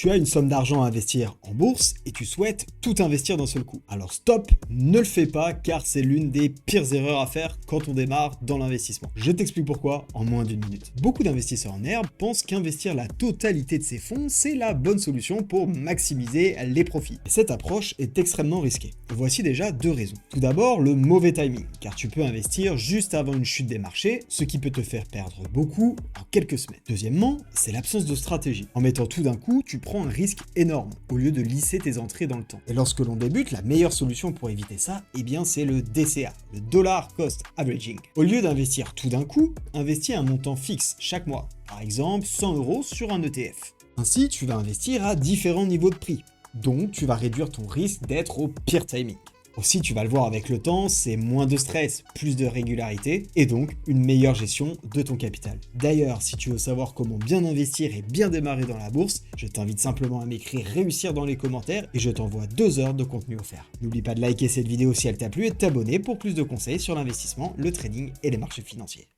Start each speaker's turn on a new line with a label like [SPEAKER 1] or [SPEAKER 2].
[SPEAKER 1] Tu as une somme d'argent à investir en bourse et tu souhaites tout investir d'un seul coup. Alors stop, ne le fais pas car c'est l'une des pires erreurs à faire quand on démarre dans l'investissement. Je t'explique pourquoi en moins d'une minute. Beaucoup d'investisseurs en herbe pensent qu'investir la totalité de ses fonds, c'est la bonne solution pour maximiser les profits. Et cette approche est extrêmement risquée. Voici déjà deux raisons. Tout d'abord, le mauvais timing, car tu peux investir juste avant une chute des marchés, ce qui peut te faire perdre beaucoup en quelques semaines. Deuxièmement, c'est l'absence de stratégie. En mettant tout d'un coup, tu prends un risque énorme, au lieu de lisser tes entrées dans le temps. Et lorsque l'on débute, la meilleure solution pour éviter ça, eh bien c'est le DCA, le Dollar Cost Averaging. Au lieu d'investir tout d'un coup, investis un montant fixe chaque mois, par exemple 100 € sur un ETF. Ainsi, tu vas investir à différents niveaux de prix, donc tu vas réduire ton risque d'être au pire timing. Aussi, tu vas le voir avec le temps, c'est moins de stress, plus de régularité, et donc une meilleure gestion de ton capital. D'ailleurs, si tu veux savoir comment bien investir et bien démarrer dans la bourse, je t'invite simplement à m'écrire réussir dans les commentaires et je t'envoie 2 heures de contenu offert. N'oublie pas de liker cette vidéo si elle t'a plu et de t'abonner pour plus de conseils sur l'investissement, le trading et les marchés financiers.